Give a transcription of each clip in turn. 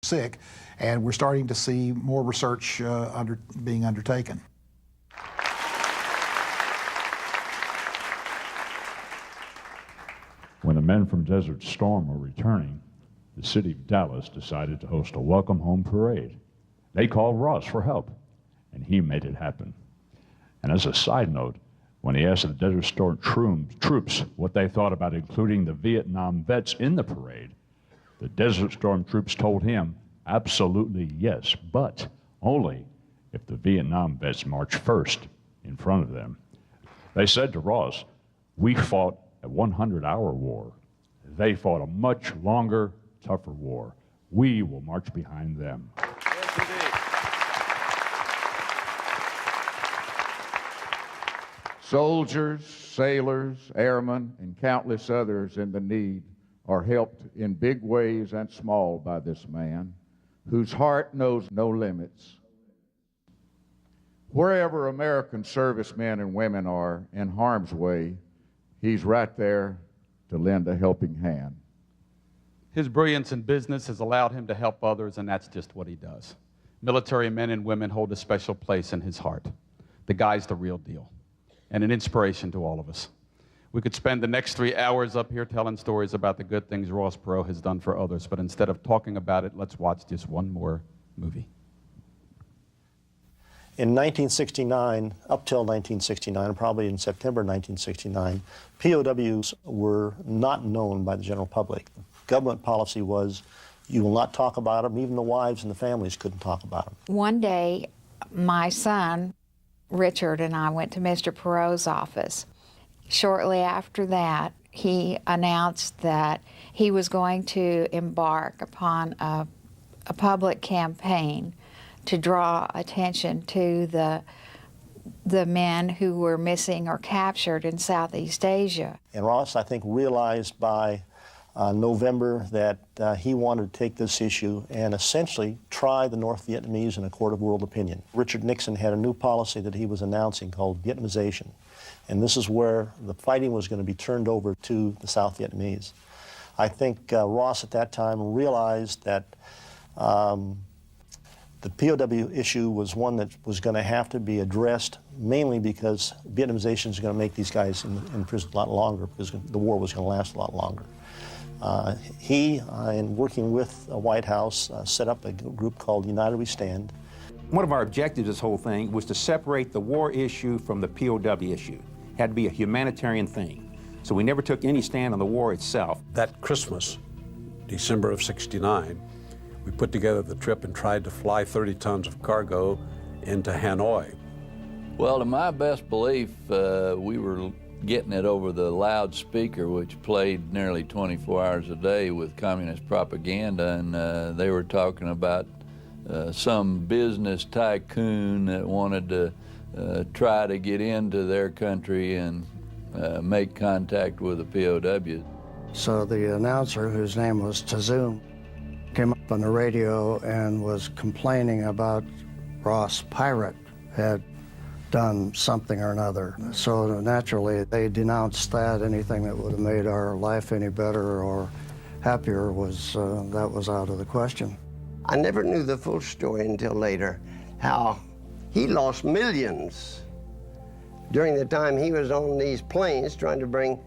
sick, and we're starting to see more research being undertaken. When the men from Desert Storm were returning, the city of Dallas decided to host a welcome home parade. They called Ross for help, and he made it happen. And as a side note, when he asked the Desert Storm troops what they thought about including the Vietnam vets in the parade, the Desert Storm troops told him absolutely yes, but only if the Vietnam vets marched first in front of them. They said to Ross, "We fought a 100-hour war. They fought a much longer, tougher war. We will march behind them." Yes, indeed. Soldiers, sailors, airmen, and countless others in the need are helped in big ways and small by this man, whose heart knows no limits. Wherever American servicemen and women are in harm's way, he's right there to lend a helping hand. His brilliance in business has allowed him to help others, and that's just what he does. Military men and women hold a special place in his heart. The guy's the real deal, and an inspiration to all of us. We could spend the next 3 hours up here telling stories about the good things Ross Perot has done for others, but instead of talking about it, let's watch just one more movie. In 1969, up till 1969, probably in September 1969, POWs were not known by the general public. Government policy was, you will not talk about them. Even the wives and the families couldn't talk about them. One day, my son, Richard, and I went to Mr. Perot's office. Shortly after that, he announced that he was going to embark upon a public campaign to draw attention to the men who were missing or captured in Southeast Asia. And Ross, I think, realized by November that he wanted to take this issue and essentially try the North Vietnamese in a court of world opinion. Richard Nixon had a new policy that he was announcing called Vietnamization. And this is where the fighting was going to be turned over to the South Vietnamese. I think Ross at that time realized that the POW issue was one that was going to have to be addressed, mainly because Vietnamization is going to make these guys in prison a lot longer, because the war was going to last a lot longer. He, in working with the White House, set up a group called United We Stand. One of our objectives of this whole thing was to separate the war issue from the POW issue. It had to be a humanitarian thing. So we never took any stand on the war itself. That Christmas, December of '69, we put together the trip and tried to fly 30 tons of cargo into Hanoi. Well, to my best belief, we were getting it over the loudspeaker, which played nearly 24 hours a day with communist propaganda, and they were talking about some business tycoon that wanted to try to get into their country and make contact with the POWs. So the announcer, whose name was Tazoom, came up on the radio and was complaining about Ross Pirate had done something or another. So naturally, they denounced that. Anything that would have made our life any better or happier was, that was out of the question. I never knew the full story until later, how he lost millions during the time he was on these planes trying to bring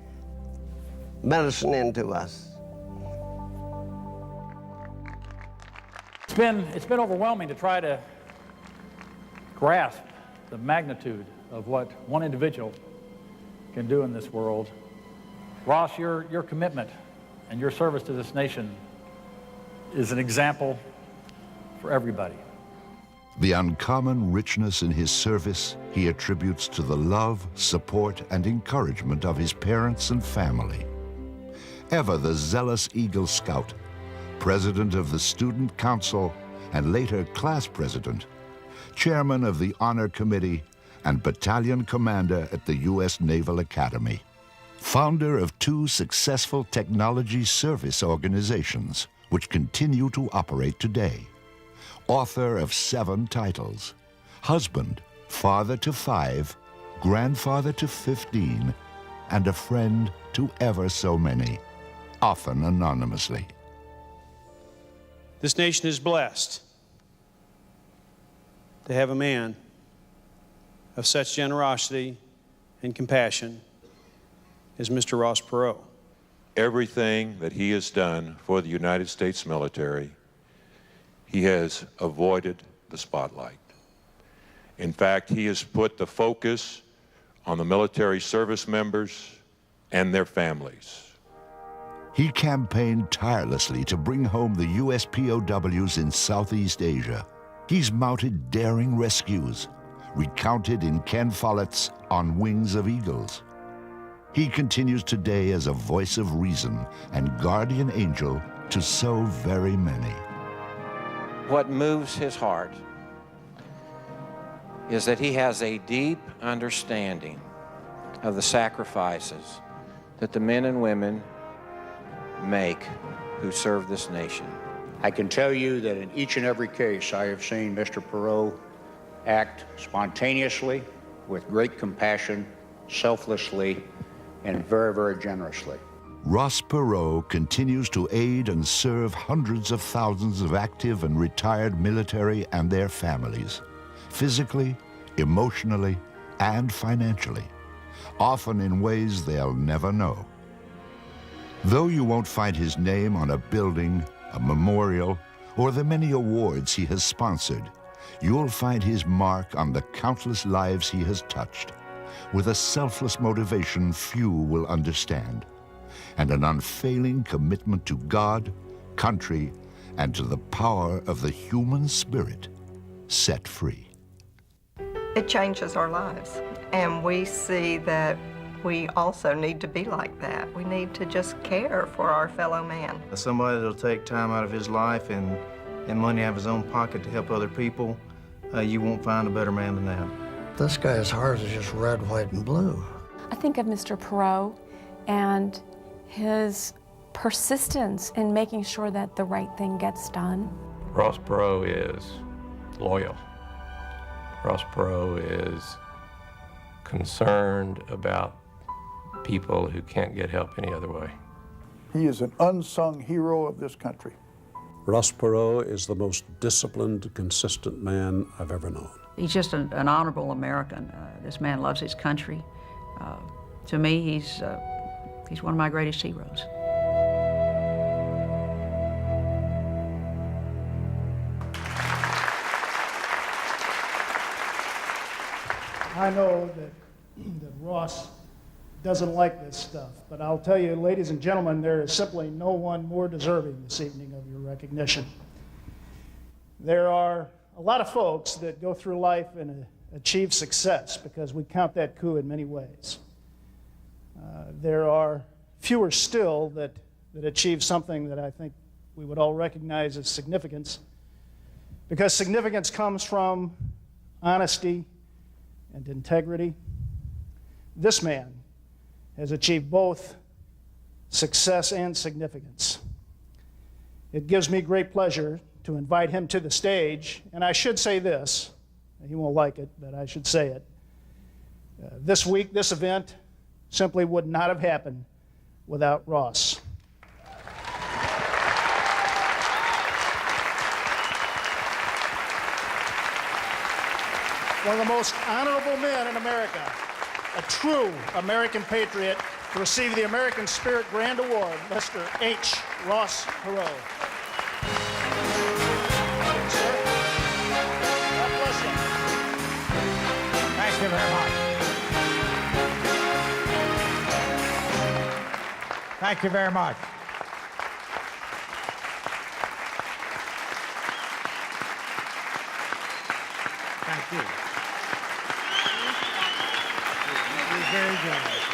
medicine into us. It's been overwhelming to try to grasp the magnitude of what one individual can do in this world. Ross, your commitment and your service to this nation is an example for everybody. The uncommon richness in his service he attributes to the love, support, and encouragement of his parents and family. Ever the zealous Eagle Scout, president of the Student Council, and later class president, chairman of the Honor Committee, and battalion commander at the U.S. Naval Academy. Founder of 2 successful technology service organizations, which continue to operate today. Author of 7 titles, husband, father to 5, grandfather to 15, and a friend to ever so many, often anonymously. This nation is blessed to have a man of such generosity and compassion as Mr. Ross Perot. Everything that he has done for the United States military, he has avoided the spotlight. In fact, he has put the focus on the military service members and their families. He campaigned tirelessly to bring home the U.S. POWs in Southeast Asia. He's mounted daring rescues, recounted in Ken Follett's On Wings of Eagles. He continues today as a voice of reason and guardian angel to so very many. What moves his heart is that he has a deep understanding of the sacrifices that the men and women make who serve this nation. I can tell you that in each and every case I have seen Mr. Perot act spontaneously, with great compassion, selflessly, and very, very generously. Ross Perot continues to aid and serve hundreds of thousands of active and retired military and their families, physically, emotionally, and financially, often in ways they'll never know. Though you won't find his name on a building, a memorial, or the many awards he has sponsored, you'll find his mark on the countless lives he has touched, with a selfless motivation few will understand, and an unfailing commitment to God, country, and to the power of the human spirit set free. It changes our lives, and we see that we also need to be like that. We need to just care for our fellow man. Somebody that'll take time out of his life and money out of his own pocket to help other people, you won't find a better man than that. This guy's heart is just red, white, and blue. I think of Mr. Perot and his persistence in making sure that the right thing gets done. Ross Perot is loyal. Ross Perot is concerned about people who can't get help any other way. He is an unsung hero of this country. Ross Perot is the most disciplined, consistent man I've ever known. He's just an honorable American. This man loves his country. To me, he's one of my greatest heroes. I know that Ross doesn't like this stuff, but I'll tell you, ladies and gentlemen, there is simply no one more deserving this evening of your recognition. There are a lot of folks that go through life and achieve success because we count that coup in many ways. There are fewer still that achieve something that I think we would all recognize as significance, because significance comes from honesty and integrity. This man has achieved both success and significance. It gives me great pleasure to invite him to the stage, and I should say this, he won't like it, but I should say it. This week, this event simply would not have happened without Ross. One of the most honorable men in America, a true American patriot, to receive the American Spirit Grand Award, Mr. H. Ross Perot. Sir, God bless you. Thank you very much. Thank you very much. Thank you. You're very generous.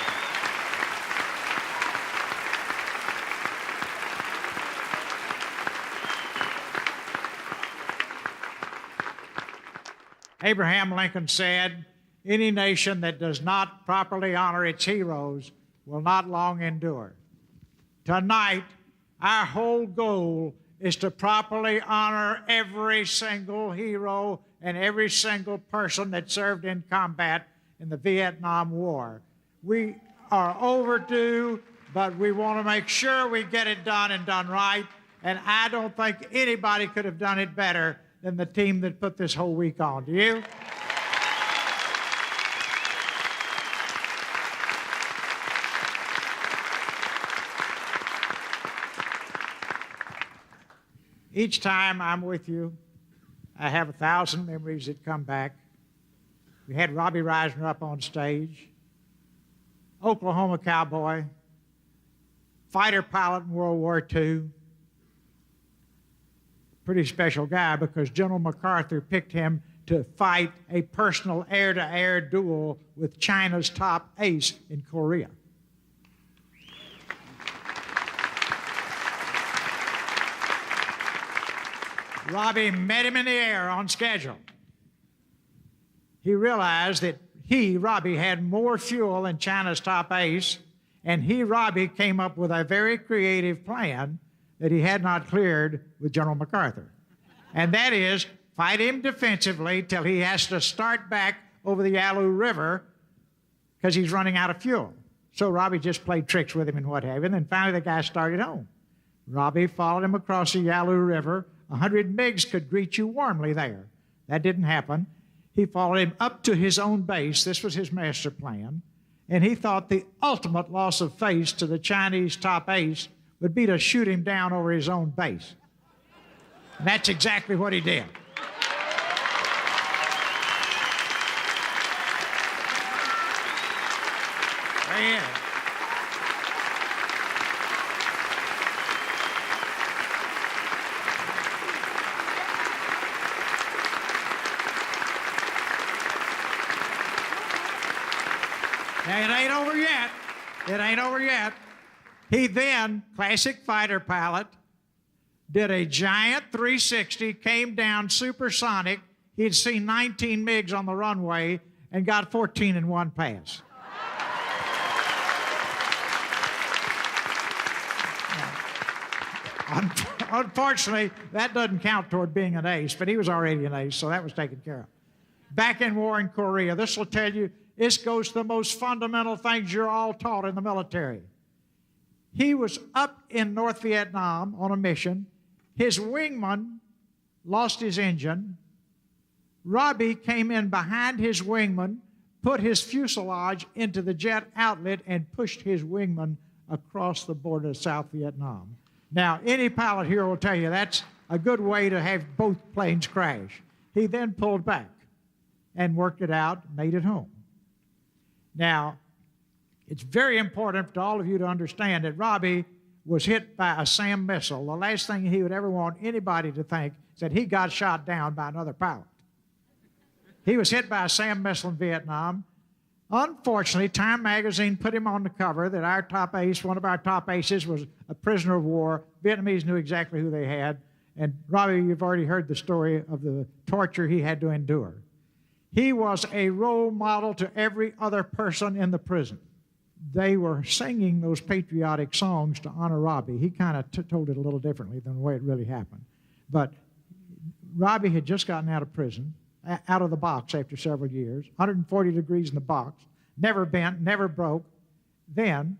Abraham Lincoln said, "Any nation that does not properly honor its heroes will not long endure." Tonight, our whole goal is to properly honor every single hero and every single person that served in combat in the Vietnam War. We are overdue, but we want to make sure we get it done and done right. And I don't think anybody could have done it better than the team that put this whole week on. Do you? Each time I'm with you, I have 1,000 memories that come back. We had Robbie Reisner up on stage, Oklahoma cowboy, fighter pilot in World War II. Pretty special guy because General MacArthur picked him to fight a personal air-to-air duel with China's top ace in Korea. Robbie met him in the air on schedule. He realized that Robbie, had more fuel than China's top ace, and Robbie, came up with a very creative plan that he had not cleared with General MacArthur. And that is, fight him defensively till he has to start back over the Yalu River because he's running out of fuel. So Robbie just played tricks with him and what have you, and then finally the guy started home. Robbie followed him across the Yalu River. 100 MiGs could greet you warmly there. That didn't happen. He followed him up to his own base. This was his master plan. And he thought the ultimate loss of face to the Chinese top ace would be to shoot him down over his own base. And that's exactly what he did. There he is. Now, it ain't over yet. It ain't over yet. He then, classic fighter pilot, did a giant 360, came down supersonic. He'd seen 19 MiGs on the runway and got 14 in one pass. Unfortunately, that doesn't count toward being an ace, but he was already an ace, so that was taken care of. Back in war in Korea, this will tell you, this goes to the most fundamental things you're all taught in the military. He was up in North Vietnam on a mission. His wingman lost his engine. Robbie came in behind his wingman, put his fuselage into the jet outlet, and pushed his wingman across the border of South Vietnam. Now, any pilot here will tell you that's a good way to have both planes crash. He then pulled back and worked it out, made it home. Now, it's very important for all of you to understand that Robbie was hit by a SAM missile. The last thing he would ever want anybody to think is that he got shot down by another pilot. He was hit by a SAM missile in Vietnam. Unfortunately, Time magazine put him on the cover that our top ace, one of our top aces, was a prisoner of war. Vietnamese knew exactly who they had. And Robbie, you've already heard the story of the torture he had to endure. He was a role model to every other person in the prison. They were singing those patriotic songs to honor Robbie. He kind of told it a little differently than the way it really happened. But Robbie had just gotten out of prison, out of the box after several years, 140 degrees in the box, never bent, never broke. Then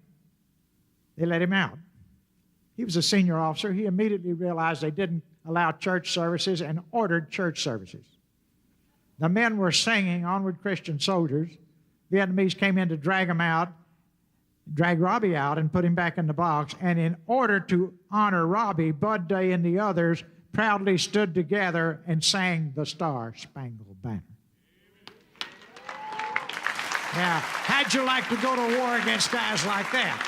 they let him out. He was a senior officer. He immediately realized they didn't allow church services and ordered church services. The men were singing Onward Christian Soldiers. Vietnamese came in to drag him out, drag Robbie out and put him back in the box. And in order to honor Robbie, Bud Day and the others proudly stood together and sang the Star Spangled Banner. Now, how'd you like to go to war against guys like that?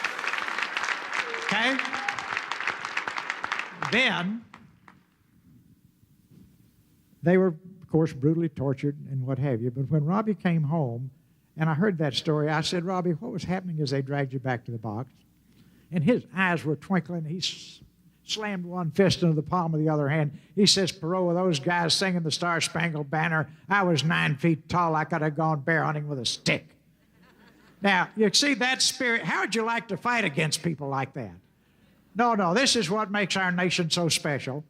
Okay? Then, they were, of course, brutally tortured and what have you. But when Robbie came home, and I heard that story, I said, Robbie, what was happening as they dragged you back to the box? And his eyes were twinkling. He slammed one fist into the palm of the other hand. He says, Perot, with those guys singing the Star Spangled Banner, I was 9 feet tall. I could have gone bear hunting with a stick. Now, you see that spirit. How would you like to fight against people like that? No, this is what makes our nation so special.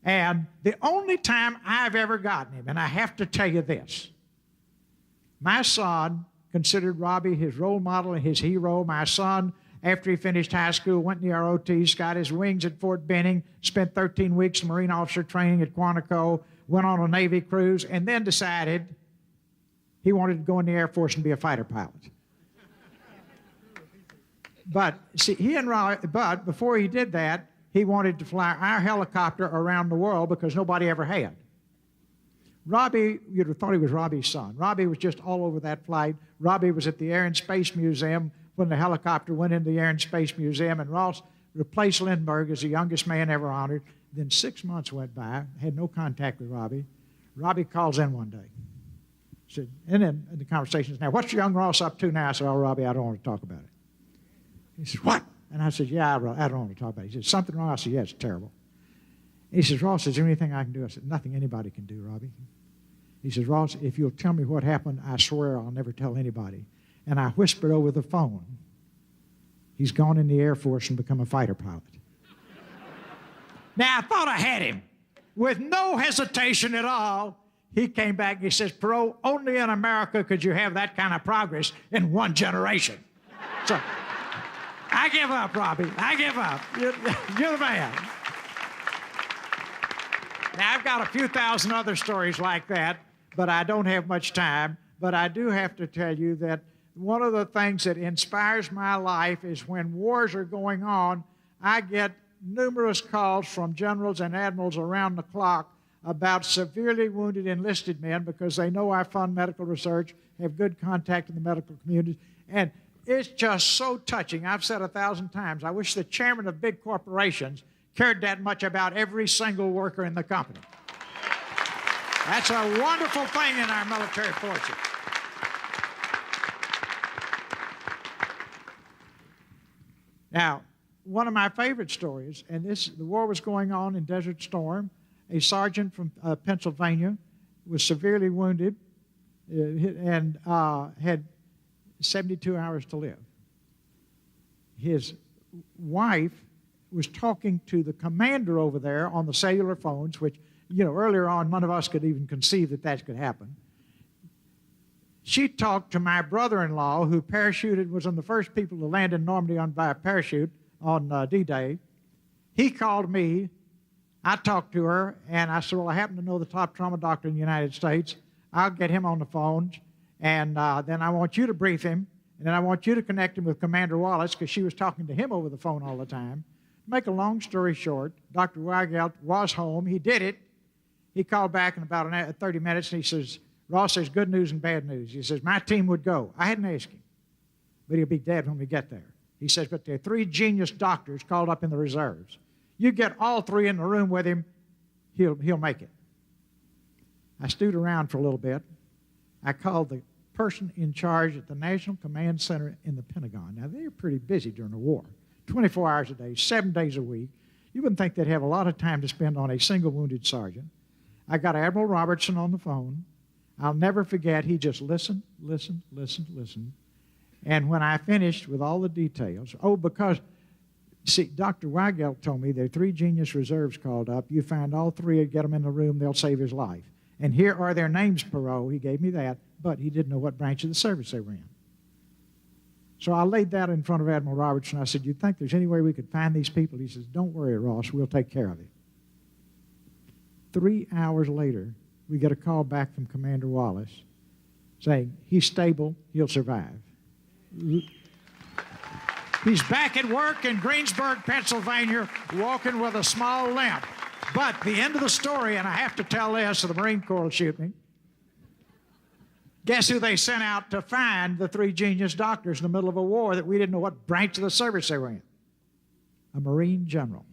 And the only time I've ever gotten him, and I have to tell you this, my son considered Robbie his role model and his hero. My son after he finished high school, went in the ROTC, got his wings at Fort Benning, spent 13 weeks in Marine officer training at Quantico, went on a Navy cruise, and then decided he wanted to go in the Air Force and be a fighter pilot. But see, but before he did that, he wanted to fly our helicopter around the world because nobody ever had. Robbie, you'd have thought he was Robbie's son. Robbie was just all over that flight. Robbie was at the Air and Space Museum when the helicopter went into the Air and Space Museum, and Ross replaced Lindbergh as the youngest man ever honored. Then 6 months went by, had no contact with Robbie. Robbie calls in one day. Said, and then the conversation is, now, what's young Ross up to now? I said, oh, Robbie, I don't want to talk about it. He said, what? And I said, yeah, I don't want to talk about it. He said, something wrong? I said, yeah, it's terrible. He says, Ross, is there anything I can do? I said, nothing anybody can do, Robbie. He says, Ross, if you'll tell me what happened, I swear I'll never tell anybody. And I whispered over the phone, he's gone in the Air Force and become a fighter pilot. Now, I thought I had him. With no hesitation at all, he came back and he says, Perot, only in America could you have that kind of progress in one generation. So, I give up, Robbie. I give up. You're the man. Now, I've got a few thousand other stories like that, but I don't have much time. But I do have to tell you that one of the things that inspires my life is when wars are going on, I get numerous calls from generals and admirals around the clock about severely wounded enlisted men because they know I fund medical research, have good contact in the medical community, and it's just so touching. I've said 1,000 times, I wish the chairman of big corporations cared that much about every single worker in the company. That's a wonderful thing in our military forces. Now, one of my favorite stories, and the war was going on in Desert Storm. A sergeant from Pennsylvania was severely wounded and had 72 hours to live. His wife was talking to the commander over there on the cellular phones, which, earlier on, none of us could even conceive that could happen. She talked to my brother-in-law, who parachuted, was one of the first people to land in Normandy by parachute on D-Day. He called me. I talked to her, and I said, well, I happen to know the top trauma doctor in the United States. I'll get him on the phones, and then I want you to brief him, and then I want you to connect him with Commander Wallace, because she was talking to him over the phone all the time. Make a long story short, Dr. Weigelt was home. He did it. He called back in about 30 minutes, and he says, Ross, there's good news and bad news. He says, my team would go. I hadn't asked him, but he'll be dead when we get there. He says, but there are 3 genius doctors called up in the reserves. You get all 3 in the room with him, he'll make it. I stewed around for a little bit. I called the person in charge at the National Command Center in the Pentagon. Now, they're pretty busy during the war, 24 hours a day, 7 days a week. You wouldn't think they'd have a lot of time to spend on a single wounded sergeant. I got Admiral Robertson on the phone. I'll never forget, he just listened. And when I finished with all the details, because, see, Dr. Weigelt told me there are 3 genius reserves called up. You find all 3, get them in the room, they'll save his life. And here are their names, Perot. He gave me that, but he didn't know what branch of the service they were in. So I laid that in front of Admiral Robertson. I said, you think there's any way we could find these people? He says, don't worry, Ross, we'll take care of it. 3 hours later, we get a call back from Commander Wallace saying, he's stable, he'll survive. He's back at work in Greensburg, Pennsylvania, walking with a small limp. But the end of the story, and I have to tell this or the Marine Corps will shoot me, guess who they sent out to find the 3 genius doctors in the middle of a war that we didn't know what branch of the service they were in? A Marine general.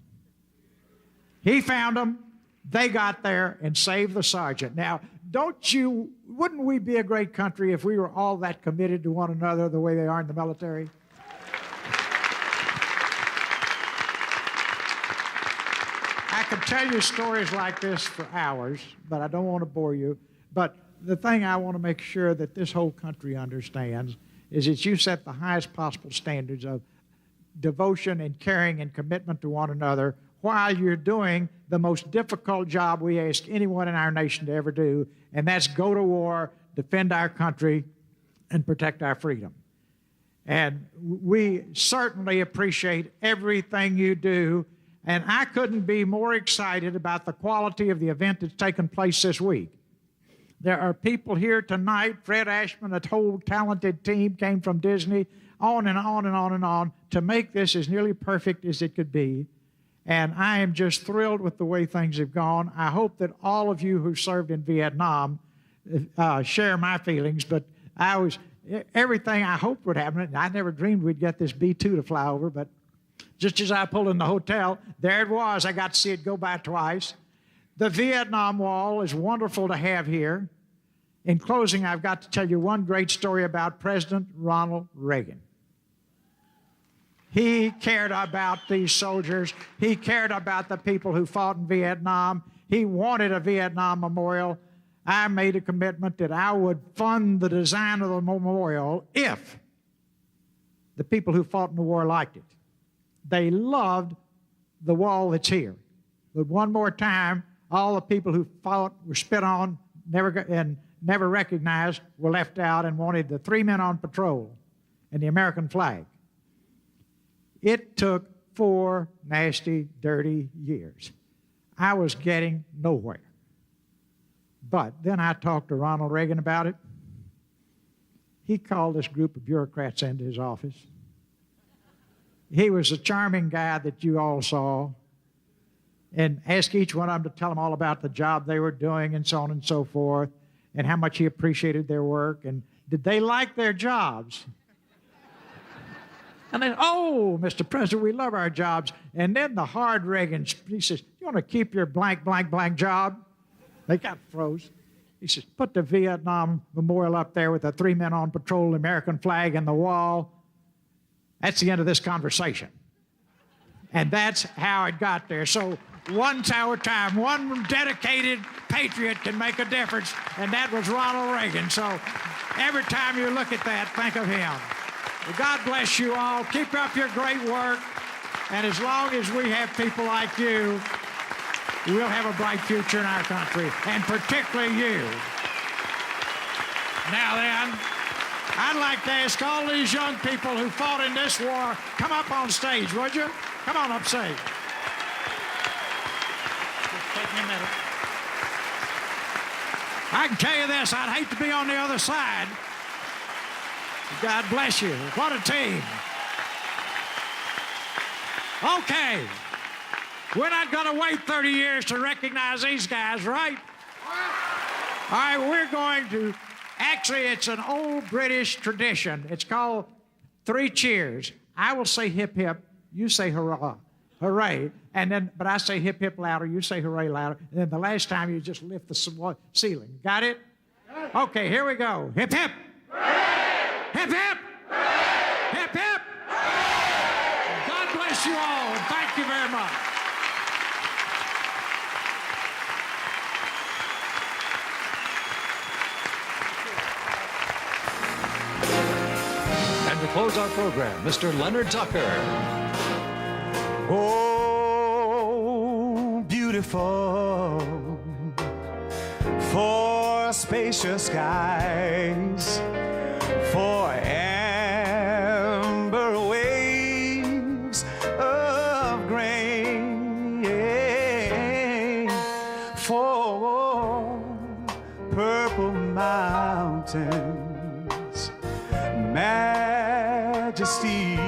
He found them. They got there and saved the sergeant. Now, wouldn't we be a great country if we were all that committed to one another the way they are in the military? I could tell you stories like this for hours, but I don't want to bore you. But the thing I want to make sure that this whole country understands is that you set the highest possible standards of devotion and caring and commitment to one another while you're doing the most difficult job we ask anyone in our nation to ever do, and that's go to war, defend our country, and protect our freedom. And we certainly appreciate everything you do. And I couldn't be more excited about the quality of the event that's taken place this week. There are people here tonight, Fred Ashman, a whole talented team came from Disney, on and on and on and on, to make this as nearly perfect as it could be. And I am just thrilled with the way things have gone. I hope that all of you who served in Vietnam share my feelings, but everything I hoped would happen, I never dreamed we'd get this B-2 to fly over, but just as I pulled in the hotel, there it was. I got to see it go by twice. The Vietnam Wall is wonderful to have here. In closing, I've got to tell you one great story about President Ronald Reagan. He cared about these soldiers. He cared about the people who fought in Vietnam. He wanted a Vietnam memorial. I made a commitment that I would fund the design of the memorial if the people who fought in the war liked it. They loved the wall that's here. But one more time, all the people who fought were spit on, never recognized, were left out, and wanted the 3 men on patrol and the American flag. It took 4 nasty, dirty years. I was getting nowhere. But then I talked to Ronald Reagan about it. He called this group of bureaucrats into his office. He was a charming guy that you all saw, and asked each one of them to tell them all about the job they were doing and so on and so forth, and how much he appreciated their work, and did they like their jobs? And then, oh, Mr. President, we love our jobs. And then the hard Reagan, he says, you want to keep your blank, blank, blank job? They got froze. He says, put the Vietnam Memorial up there with the 3 men on patrol, the American flag, and the wall. That's the end of this conversation. And that's how it got there. So one tower time, one dedicated patriot can make a difference, and that was Ronald Reagan. So every time you look at that, think of him. Well, God bless you all. Keep up your great work. And as long as we have people like you, we'll have a bright future in our country, and particularly you. Now then, I'd like to ask all these young people who fought in this war, come up on stage, would you? Come on up stage. Just take me a minute. I can tell you this, I'd hate to be on the other side. God bless you. What a team. Okay. We're not going to wait 30 years to recognize these guys, right? All right, we're going to, actually, it's an old British tradition. It's called 3 cheers. I will say hip, hip. You say hurrah, hooray. And then, but I say hip, hip louder. You say hooray louder. And then the last time you just lift the ceiling. Got it? Okay, here we go. Hip, hip. Hip, hip! Hip, hip! God bless you all, and thank you very much. And to close our program, Mr. Leonard Tucker. Oh, beautiful for spacious skies, for amber waves of grain, for purple mountains, majesties